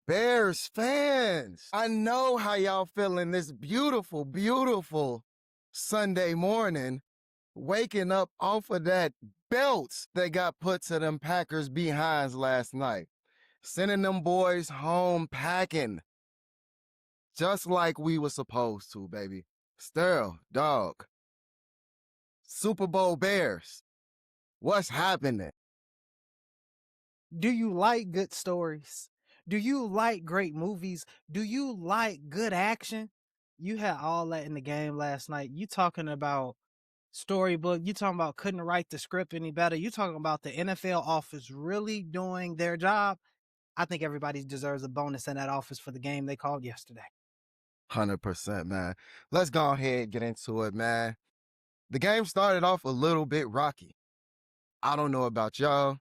Bears fans, I know how y'all feeling this beautiful, beautiful Sunday morning, waking up off of that belt that got put to them Packers behinds last night, sending them boys home packing, just like we were supposed to, baby. Still, dog. Super Bowl Bears, what's happening? Do you like good stories? Do you like great movies? Do you like good action? You had all that in the game last night. You talking about storybook. You talking about couldn't write the script any better. You talking about the NFL office really doing their job. I think everybody deserves a bonus in that office for the game they called yesterday. 100%, man. Let's go ahead and get into it, man. The game started off a little bit rocky. I don't know about y'all.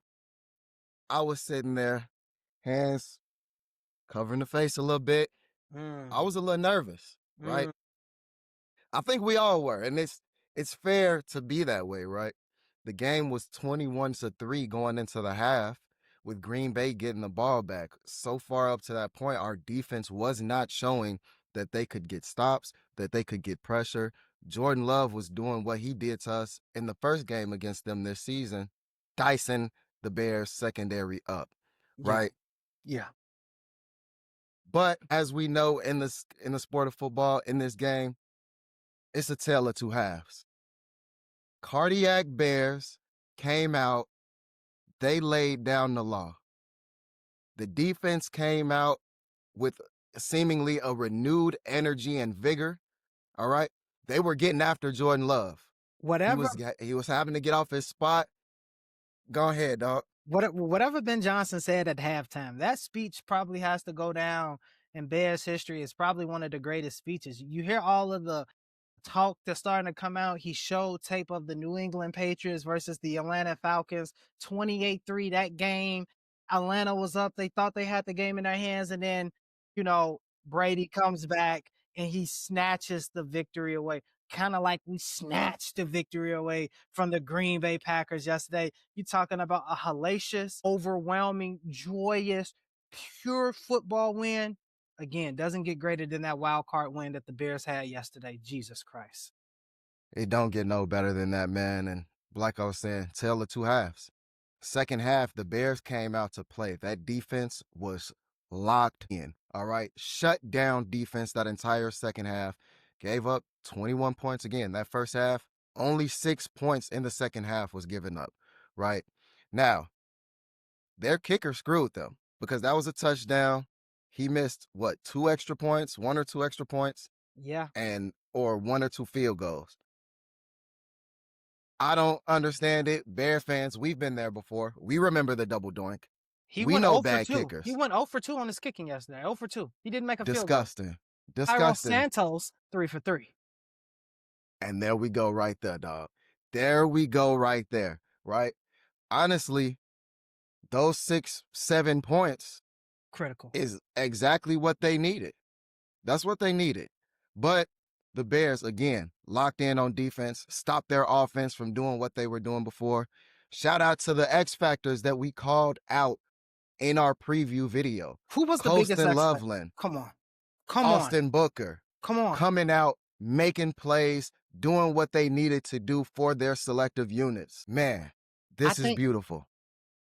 I was sitting there, hands covering the face a little bit. I Mm, was a little nervous, right? mm. I think we all were, and it's fair to be that way, right? The game was 21-3 going into the half, with Green Bay getting the ball back. So far up to that point, our defense was not showing that they could get stops, that they could get pressure. Jordan Love was doing what he did to us in the first game against them this season, dicing the Bears secondary up, Yeah, right? yeah. But as we know in the sport of football, in this game, it's a tale of two halves. Cardiac Bears came out, they laid down the law. The defense came out with seemingly a renewed energy and vigor. All right. They were getting after Jordan Love. He Whatever was he was having to get off his spot. Go ahead, dog. whatever Ben Johnson said at halftime, that speech probably has to go down in Bears history. It's probably one of the greatest speeches. You hear all of the talk that's starting to come out. He showed tape of the New England Patriots versus the Atlanta Falcons, 28-3 that game. Atlanta was up. They thought they had the game in their hands. And then, Brady comes back and he snatches the victory away. Kind of like we snatched the victory away from the Green Bay Packers yesterday. You're talking about a hellacious, overwhelming, joyous, pure football win. Again, doesn't get greater than that wild card win that the Bears had yesterday. Jesus Christ. It don't get no better than that, man. And like I was saying, tale of two halves. Second half, the Bears came out to play. That defense was locked in. All right. Shut down defense that entire second half. Gave up 21 points again. That first half, only 6 points in the second half was given up. Right. Now, their kicker screwed them because that was a touchdown. He missed what, 2 extra points, 1 or 2 extra points, Yeah. and or 1 or 2 field goals. I don't understand it. Bear fans, we've been there before. We remember the double doink. He We went know 0 for bad 2. He kickers. went 0 for 2 on his kicking yesterday. 0 for 2. He didn't make a field goal. Disgusting. Tyro Disgusting. Santos, 3 for 3. And there we go right there, dog. There we go right there, right? Honestly, those 6, 7 points Critical. is exactly what they needed. That's what they needed. But the Bears, again, locked in on defense, stopped their offense from doing what they were doing before. Shout out to the X Factors that we called out in our preview video. Who was the biggest Colston X factor? Loveland, Come on. Come on. Austin Booker, Come on. coming out, making plays, doing what they needed to do for their selective units. Man, I this is beautiful.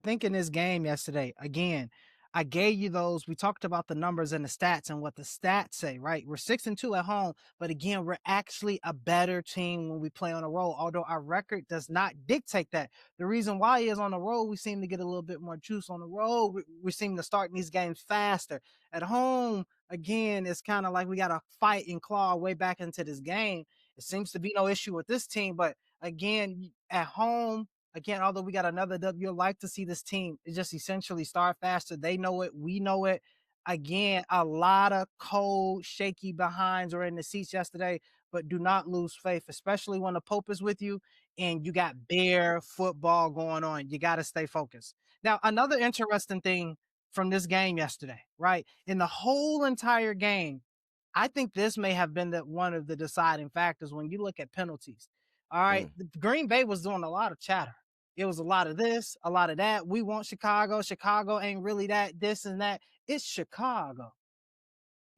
think in this game yesterday, again, I gave you those. We talked about the numbers and the stats and what the stats say, right? We're 6-2 at home, but again, we're actually a better team when we play on the road, although our record does not dictate that. The reason why is on the road, we seem to get a little bit more juice on the road. We seem to start these games faster. At home, again, it's kind of like we got to fight and claw our way back into this game. It seems to be no issue with this team, but again, at home, again, although we got another W, you'd like to see this team just essentially start faster. They know it. We know it. Again, a lot of cold, shaky behinds are in the seats yesterday, but do not lose faith, especially when the Pope is with you and you got Bear football going on. You got to stay focused. Now, another interesting thing from this game yesterday, right? In the whole entire game, I think this may have been one of the deciding factors when you look at penalties. All right. Green Bay was doing a lot of chatter. It was a lot of this, a lot of that. We want Chicago. Chicago ain't really that, this and that. It's Chicago.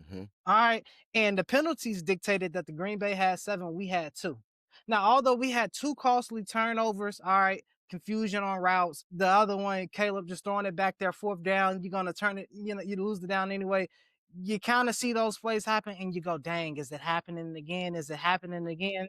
Mhm. All right. And the penalties dictated that the Green Bay had 7, we had 2. Now, although we had 2 costly turnovers, all right, confusion on routes. The other one, Caleb just throwing it back there, 4th down. You're gonna turn it, you lose the down anyway. You kind of see those plays happen and you go, dang, is it happening again? Is it happening again?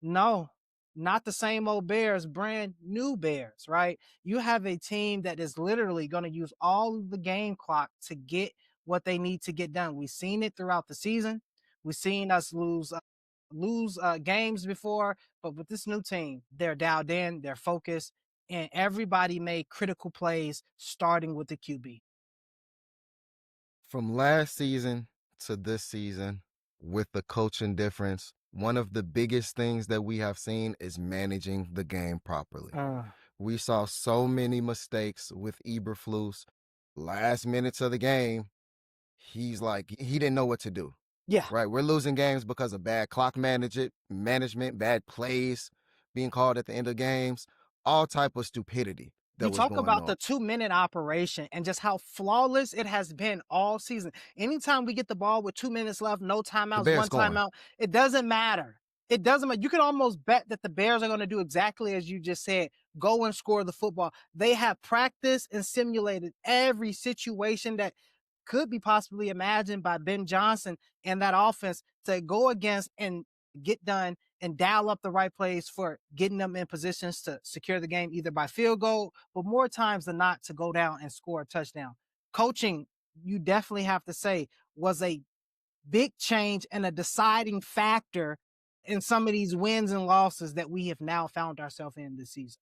No, not the same old Bears, brand new Bears, right? You have a team that is literally going to use all of the game clock to get what they need to get done. We've seen it throughout the season. We've seen us lose games before, but with this new team, they're dialed in, they're focused, and everybody made critical plays, starting with the QB. From last season to this season, with the coaching difference, one of the biggest things that we have seen is managing the game properly. Uh, We saw so many mistakes with Eberflus. Last minutes of the game, he's like he didn't know what to do. yeah, Right, we're losing games because of bad clock management, bad plays being called at the end of games, all type of stupidity you that was talk going about on. the 2-minute operation and just how flawless it has been all season. Anytime we get the ball with 2 minutes left, no The timeouts, Bears one scoring. timeout, it doesn't matter. It doesn't matter. You can almost bet that the Bears are going to do exactly as you just said, go and score the football. They have practiced and simulated every situation that could be possibly imagined by Ben Johnson and that offense to go against and get done and dial up the right plays for getting them in positions to secure the game either by field goal, but more times than not to go down and score a touchdown. Coaching, you definitely have to say, was a big change and a deciding factor in some of these wins and losses that we have now found ourselves in this season.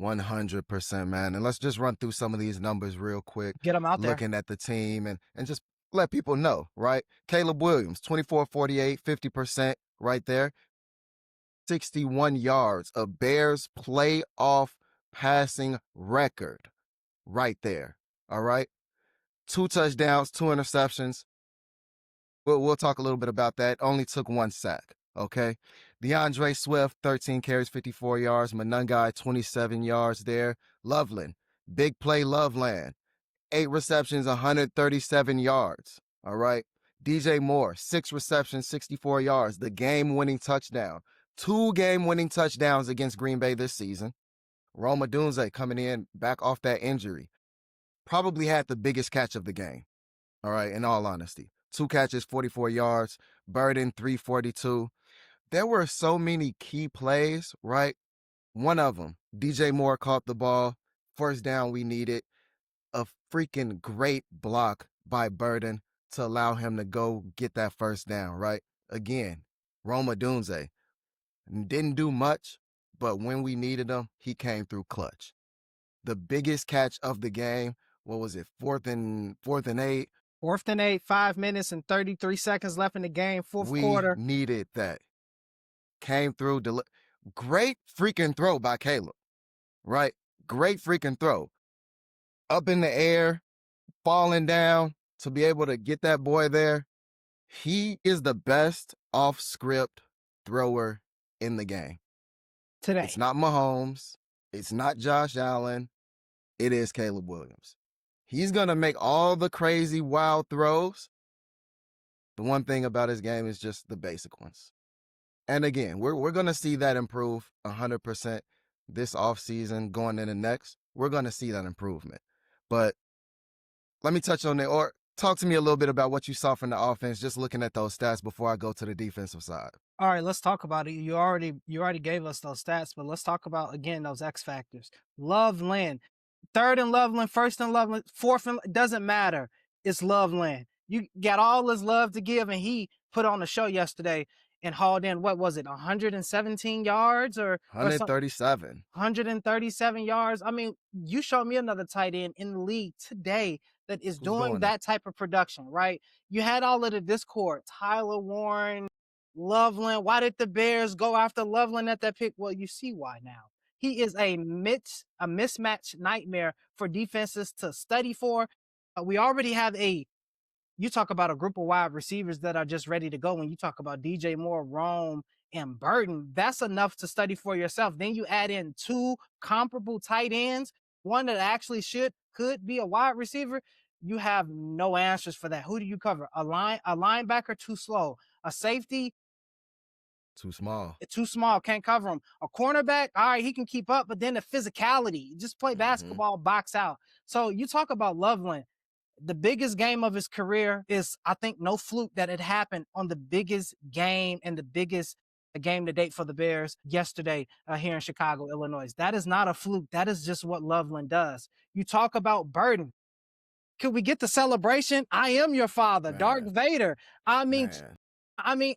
100%, man. And let's just run through some of these numbers real quick, Get them out there. looking at the team and just let people know, right? Caleb Williams, 24-48, 50% right there. 61 yards, a Bears playoff passing record right there. All right. 2 touchdowns, 2 interceptions. We'll talk a little bit about that. Only took 1 sack. Okay. DeAndre Swift, 13 carries, 54 yards. Monungai, 27 yards there. Loveland, big play Loveland, 8 receptions, 137 yards. All right. DJ Moore, 6 receptions, 64 yards. The game winning touchdown. 2 game winning touchdowns against Green Bay this season. Roma Dunze coming in back off that injury. Probably had the biggest catch of the game. All right, in all honesty. 2 catches, 44 yards. Burden, 342. There were so many key plays, right? One of them, DJ Moore caught the ball. First down we needed. A freaking great block by Burden to allow him to go get that first down, right? Again, Roma Dunze didn't do much, but when we needed him, he came through clutch. The biggest catch of the game, what was it? Fourth and 8. 4th and 8, 5 minutes and 33 seconds left in the game, fourth We quarter. needed that. Came through. Great freaking throw by Caleb, right? Great freaking throw. Up in the air, falling down to be able to get that boy there. He is the best off script thrower in the game. It's Today. not Mahomes. It's not Josh Allen. It is Caleb Williams. He's going to make all the crazy wild throws. The one thing about his game is just the basic ones. And again, we're going to see that improve 100% this offseason going into next. We're going to see that improvement. But let me touch on it, or talk to me a little bit about what you saw from the offense, just looking at those stats before I go to the defensive side. All right, let's talk about it. You already gave us those stats, but let's talk about again those X factors. Loveland, 3rd and Loveland, 1st and Loveland, 4th and doesn't matter. It's Loveland. You got all his love to give, and he put on the show yesterday and hauled in what was it, 117 yards or something, 137. 137 yards. I mean, you showed me another tight end in the league today that is Who's doing doing that? that type of production, right? You had all of the discord, Tyler Warren, Loveland. Why did the Bears go after Loveland at that pick? Well, you see why now. He is a mismatch nightmare for defenses to study for. We already have you talk about a group of wide receivers that are just ready to go. When you talk about DJ Moore, Rome, and Burton, that's enough to study for yourself. Then you add in 2 comparable tight ends, one that actually could be a wide receiver. you have no answers for that. Who do you cover? A linebacker too slow, a safety Too small. too small, can't cover him. A cornerback, all right, he can keep up, but then the physicality, just play Hmm. basketball, box out. So you talk about Loveland. The biggest game of his career is, I think, no fluke that it happened on the biggest game and the biggest game to date for the Bears yesterday here in Chicago, Illinois. That is not a fluke. That is just what Loveland does. You talk about Burden. Could we get the celebration? I am your father, Darth Man, Vader. I mean, man. I mean,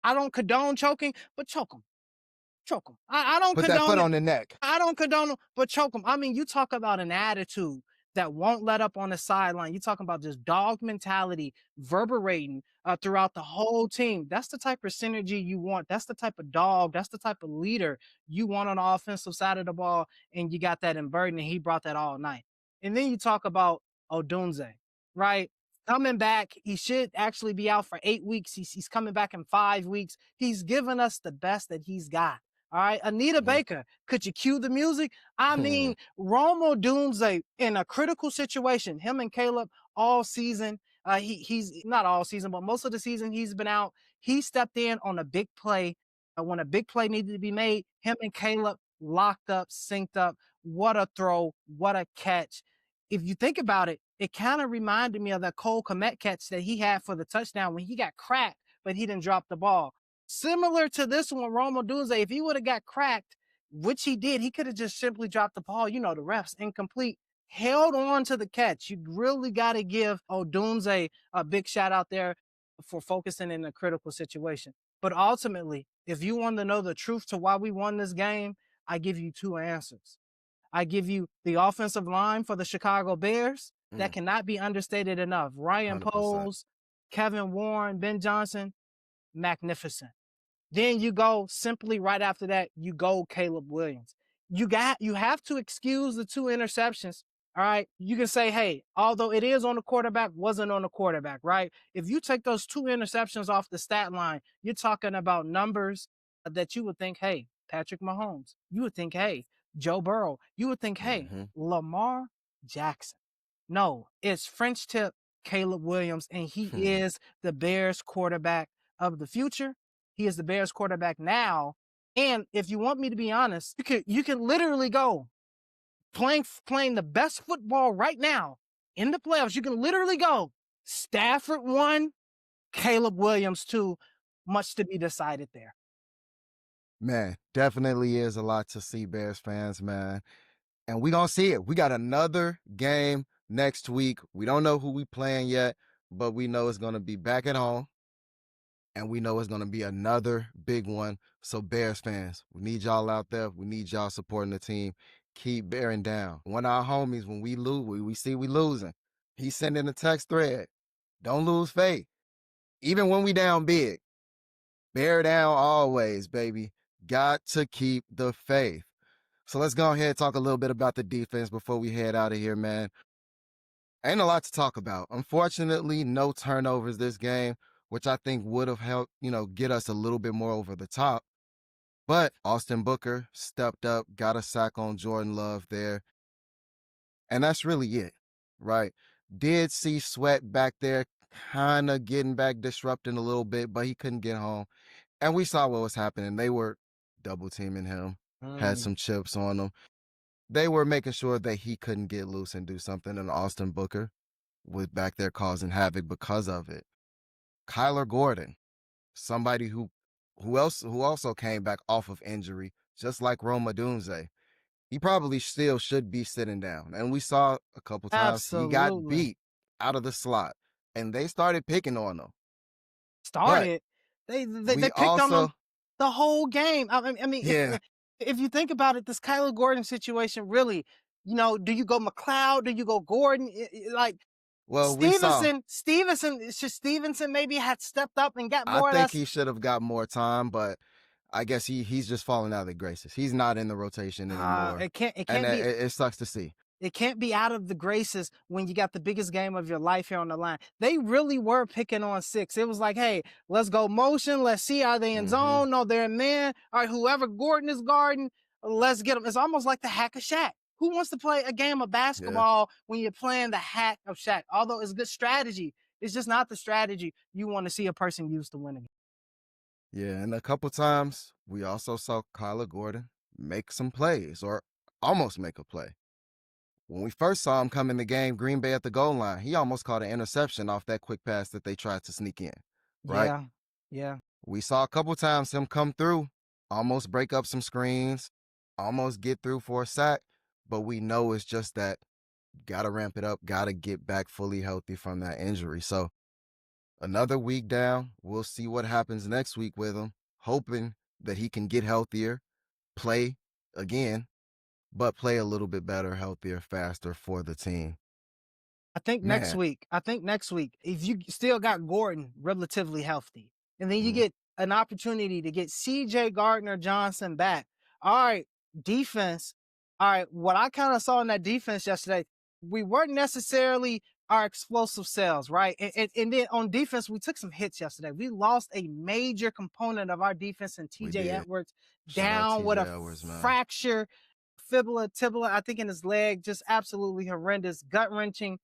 I don't condone choking, but choke him. Choke him. I don't Put that foot condone it. on the neck. I don't condone them, but choke them. I mean, you talk about an attitude that won't let up on the sideline. You talking about just dog mentality reverberating throughout the whole team. That's the type of synergy you want. That's the type of dog. That's the type of leader you want on the offensive side of the ball. And you got that in Burden, and he brought that all night. And then you talk about Odunze, right? Coming back, he should actually be out for 8 weeks. He's coming back in 5 weeks. He's given us the best that he's got. All right, Anita Mhm. Baker, could you cue the music? I mean, Romo Doomsday in a critical situation. Him and Caleb all season. He's not all season, but most of the season he's been out. He stepped in on a big play when a big play needed to be made. Him and Caleb locked up, synced up. What a throw! What a catch! If you think about it, it kind of reminded me of that Cole Kmet catch that he had for the touchdown when he got cracked, but he didn't drop the ball. Similar to this one, Roma Dunze, if he would have got cracked, which he did, he could have just simply dropped the ball. You know, the refs incomplete. Held on to the catch. You really got to give Odunze a big shout out there for focusing in a critical situation. But ultimately, if you want to know the truth to why we won this game, I give you two answers. I give you the offensive line for the Chicago Bears. That Mm, cannot be understated enough. Ryan 100%. Poles, Kevin Warren, Ben Johnson, magnificent. Then you go simply right after that, you go Caleb Williams. You have to excuse the two interceptions. All right. You can say, hey, although it is on the quarterback, wasn't on the quarterback, right? If you take those two interceptions off the stat line, you're talking about numbers that you would think, hey, Patrick Mahomes. You would think, hey, Joe Burrow. You would think, hey, Hmm. Lamar Jackson. No, it's French tip Caleb Williams, and he is the Bears quarterback of the future. He is the Bears quarterback now. And if you want me to be honest, you can literally go playing the best football right now in the playoffs. You can literally go Stafford 1, Caleb Williams 2, much to be decided there. Man, definitely is a lot to see, Bears fans, man. And we gonna see it. We got another game next week. We don't know who we playing yet, but we know it's gonna be back at home. And we know it's gonna be another big one. So Bears fans, we need y'all out there. We need y'all supporting the team. Keep bearing down. One of our homies, when we lose, we see we losing. He's sending a text thread. Don't lose faith. Even when we down big. Bear down always, baby. Got to keep the faith. So let's go ahead and talk a little bit about the defense before we head out of here, man. Ain't a lot to talk about. Unfortunately, no turnovers this game, which I think would have helped, get us a little bit more over the top. But Austin Booker stepped up, got a sack on Jordan Love there. And that's really it, right? Did see Sweat back there kind of getting back disrupting a little bit, but he couldn't get home. And we saw what was happening. They were double teaming him, had Mm. some chips on him. They were making sure that he couldn't get loose and do something. And Austin Booker was back there causing havoc because of it. Kyler Gordon, somebody who also came back off of injury, just like Roma Dunze. He probably still should be sitting down. And we saw a couple times he got Absolutely. beat out of the slot. And they started picking on him. But Started. They we picked on them also, the whole game. I mean, yeah, if you think about it, this Kyler Gordon situation really, do you go McLeod? Do you go Gordon? Like well, we saw. Stevenson maybe had stepped up and got I more of think that. he should have got more time, but I guess he's just falling out of the graces. He's not in the rotation anymore. It can't it And can't be it sucks to see. it can't be out of the graces when you got the biggest game of your life here on the line. They really were picking on six. It was like, hey, let's go motion. Let's see, are they in Hmm. zone? No, they're in man. All right, whoever Gordon is guarding, let's get them. It's almost like the hack a Shaq. Who wants to play a game of Yeah. basketball when you're playing the hack of Shaq? Although it's good strategy, it's just not the strategy you want to see a person use to win a game. Yeah, and a couple times we also saw Kyler Gordon make some plays or almost make a play. When we first saw him come in the game, Green Bay at the goal line, he almost caught an interception off that quick pass that they tried to sneak in, right? Yeah, yeah. We saw a couple times him come through, almost break up some screens, almost get through for a sack, but we know it's just that gotta ramp it up, gotta get back fully healthy from that injury. So another week down, we'll see what happens next week with him, hoping that he can get healthier, play again, but play a little bit better, healthier, faster for the team. Man, I think next week, if you still got Gordon relatively healthy, and then you mhm, get an opportunity to get CJ Gardner Johnson back. All right, defense. All right, what I kind of saw in that defense yesterday, we weren't necessarily our explosive selves, right? And then on defense, we took some hits yesterday. We lost a major component of our defense in we TJ did. Edwards Shout out down with TJ a Edwards, man. fracture, fibula, tibula, I think in his leg, just absolutely horrendous, gut wrenching.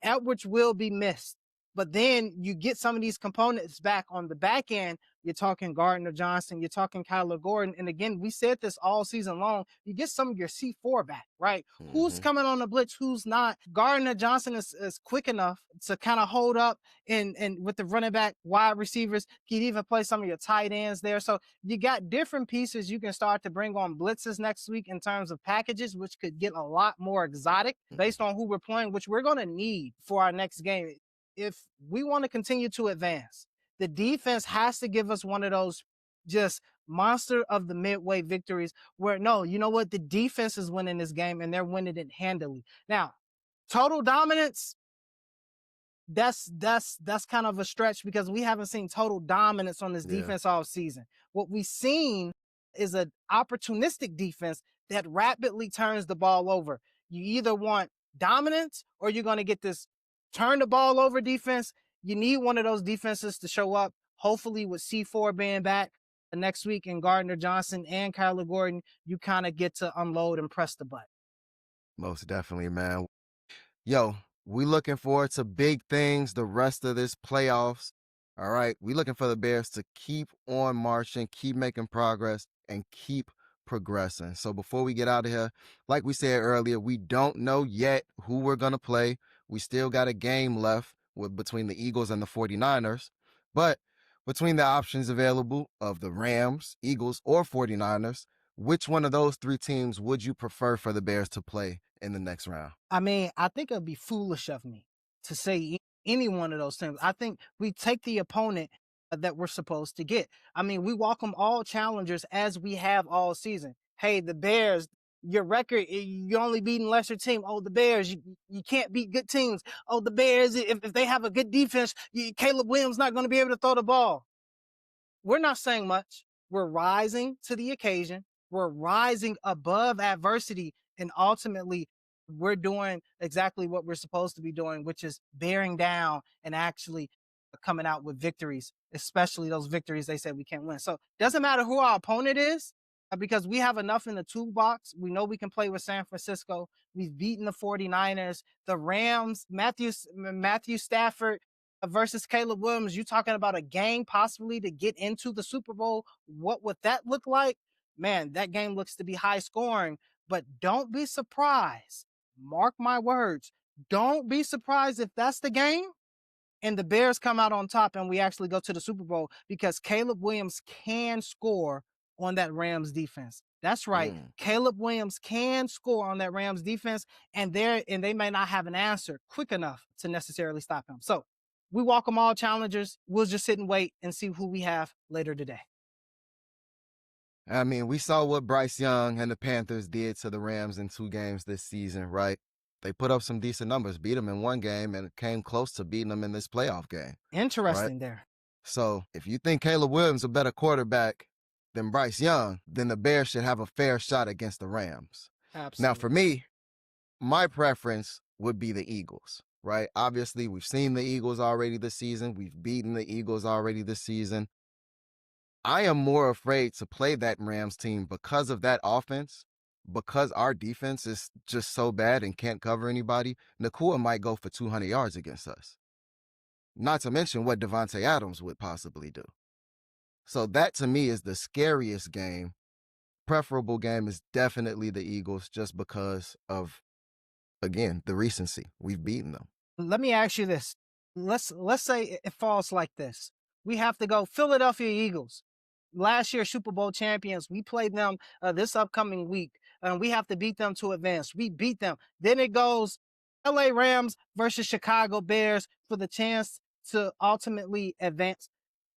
Edwards will be missed. But then you get some of these components back on the back end. You're talking Gardner Johnson, you're talking Kyler Gordon. And again, we said this all season long. You get some of your C4 back, right? Who's Hmm. coming on the blitz, who's not? Gardner Johnson is quick enough to kind of hold up and with the running back, wide receivers. He'd even play some of your tight ends there. So you got different pieces you can start to bring on blitzes next week in terms of packages, which could get a lot more exotic based on who we're playing, which we're going to need for our next game. If we want to continue to advance, the defense has to give us one of those just monster of the midway victories where no, you know what? The defense is winning this game and they're winning it handily. Now, total dominance, that's kind of a stretch because we haven't seen total dominance on this Yeah, defense all season. What we've seen is an opportunistic defense that rapidly turns the ball over. You either want dominance or you're going to get this turn the ball over defense. You need one of those defenses to show up. Hopefully, with C4 being back next week and Gardner Johnson and Kyler Gordon, you kind of get to unload and press the button. most definitely, man. Yo, we looking forward to big things the rest of this playoffs. All right. We looking for the Bears to keep on marching, keep making progress, and keep progressing. So before we get out of here, like we said earlier, we don't know yet who we're gonna play. We still got a game left with between the Eagles and the 49ers. But between the options available of the Rams, Eagles, or 49ers, which one of those three teams would you prefer for the Bears to play in the next round? I mean, I think it'd be foolish of me to say any one of those things. I think we take the opponent that we're supposed to get. I mean, we welcome all challengers as we have all season. Hey, the Bears, your record, you're only beating lesser team. Oh, the Bears, you can't beat good teams. Oh, the Bears, if they have a good defense, Caleb Williams not going to be able to throw the ball. We're not saying much. We're rising to the occasion. We're rising above adversity. And ultimately, we're doing exactly what we're supposed to be doing, which is bearing down and actually coming out with victories, especially those victories they said we can't win. So it doesn't matter who our opponent is, because we have enough in the toolbox. We know we can play with San Francisco. We've beaten the 49ers, the Rams, Matthew Stafford versus Caleb Williams. You talking about a game possibly to get into the Super Bowl. What would that look like? Man, that game looks to be high scoring, but don't be surprised. Mark my words. Don't be surprised if that's the game and the Bears come out on top and we actually go to the Super Bowl because Caleb Williams can score on that Rams defense. That's right. Mm. Caleb Williams can score on that Rams defense, and they may not have an answer quick enough to necessarily stop him. So we welcome all challengers. We'll just sit and wait and see who we have later today. I mean, we saw what Bryce Young and the Panthers did to the Rams in 2 games this season, right? They put up some decent numbers, beat them in one game, and came close to beating them in this playoff game, right? Interesting there. So if you think Caleb Williams is a better quarterback than Bryce Young, then the Bears should have a fair shot against the Rams. Now, for Absolutely. me, my preference would be the Eagles, right? Obviously, we've seen the Eagles already this season. We've beaten the Eagles already this season. I am more afraid to play that Rams team because of that offense because our defense is just so bad and can't cover anybody, Nakua might go for 200 yards against us. Not to mention what Devontae Adams would possibly do. So that to me is the scariest game. Preferable game is definitely the Eagles just because of, again, the recency. We've beaten them. Let me ask you this. Let's say it falls like this. We have to go Philadelphia Eagles. Last year Super Bowl champions. We played them this upcoming week, and we have to beat them to advance. We beat them. Then it goes LA Rams versus Chicago Bears for the chance to ultimately advance.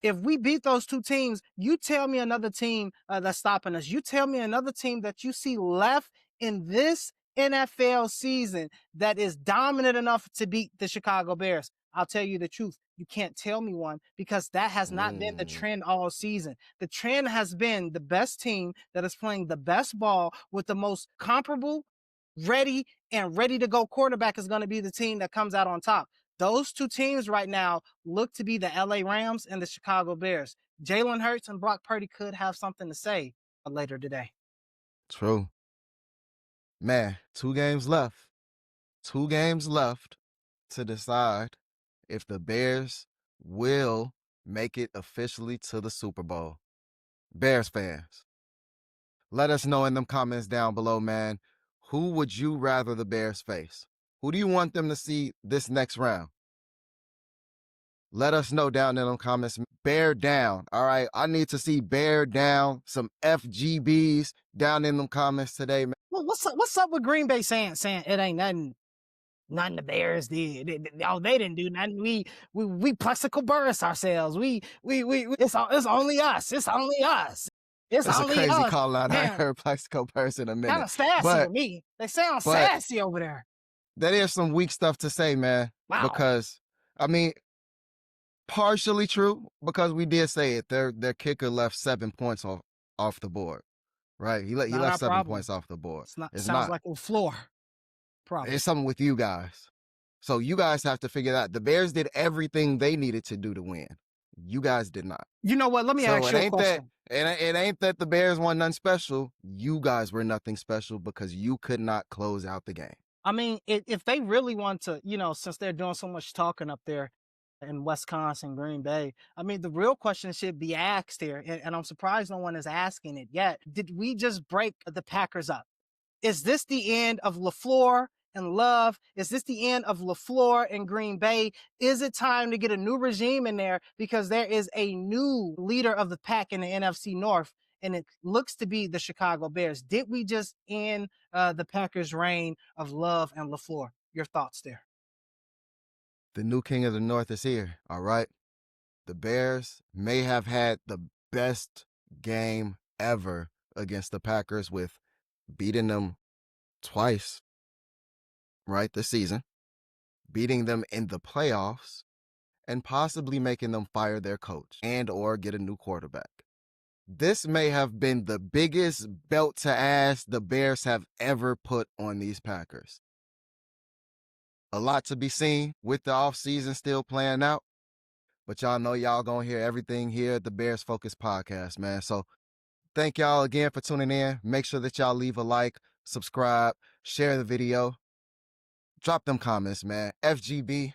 If we beat those two teams, you tell me another team that's stopping us. You tell me another team that you see left in this NFL season that is dominant enough to beat the Chicago Bears. I'll tell you the truth. You can't tell me one because that has not been the trend all season. The trend has been the best team that is playing the best ball with the most comparable, ready to go quarterback is going to be the team that comes out on top. Those two teams right now look to be the LA Rams and the Chicago Bears. Jalen Hurts and Brock Purdy could have something to say later today. True. Man, 2 games left. 2 games left to decide if the Bears will make it officially to the Super Bowl. Bears fans, let us know in them comments down below, man. Who would you rather the Bears face? Who do you want them to see this next round? Let us know down in them comments. Bear down, all right? I need to see bear down, some FGBs down in them comments today, man. Well, what's up with Green Bay saying it ain't nothing the Bears did. They didn't do nothing. We plexical burst ourselves. It's only us. It's only us. It's a only crazy us. call out. Man, I heard plexical burst in a minute. kind of sassy to me. They sound sassy over there. That is some weak stuff to say, man. Wow. Because, I mean, partially true, because we did say it. Their kicker left 7 points off the board, right? He left 7 points off the board. Sounds not like a floor problem. It's something with you guys. So you guys have to figure that out. The Bears did everything they needed to do to win. You guys did not. You know what? Let me ask you a question. It ain't that the Bears won nothing special. You guys were nothing special because you could not close out the game. I mean, if they really want to, since they're doing so much talking up there in Wisconsin, Green Bay, I mean, the real question should be asked here, and I'm surprised no one is asking it yet. Did we just break the Packers up? Is this the end of LaFleur and Love? Is this the end of LaFleur and Green Bay? Is it time to get a new regime in there because there is a new leader of the pack in the NFC North, and it looks to be the Chicago Bears? Did we just end the Packers' reign of Love and LaFleur? Your thoughts there? The new king of the North is here, all right? The Bears may have had the best game ever against the Packers with beating them twice, right, this season, beating them in the playoffs, and possibly making them fire their coach and or get a new quarterback. This may have been the biggest belt to ass the Bears have ever put on these Packers. A lot to be seen with the offseason still playing out, but y'all know y'all gonna hear everything here at the Bears Focus podcast, man. So thank y'all again for tuning in. Make sure that y'all leave a like, subscribe, share the video. Drop them comments, man. FGB,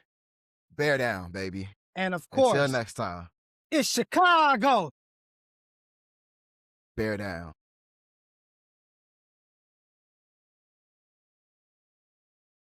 bear down, baby. And of course, until next time, it's Chicago. bear down.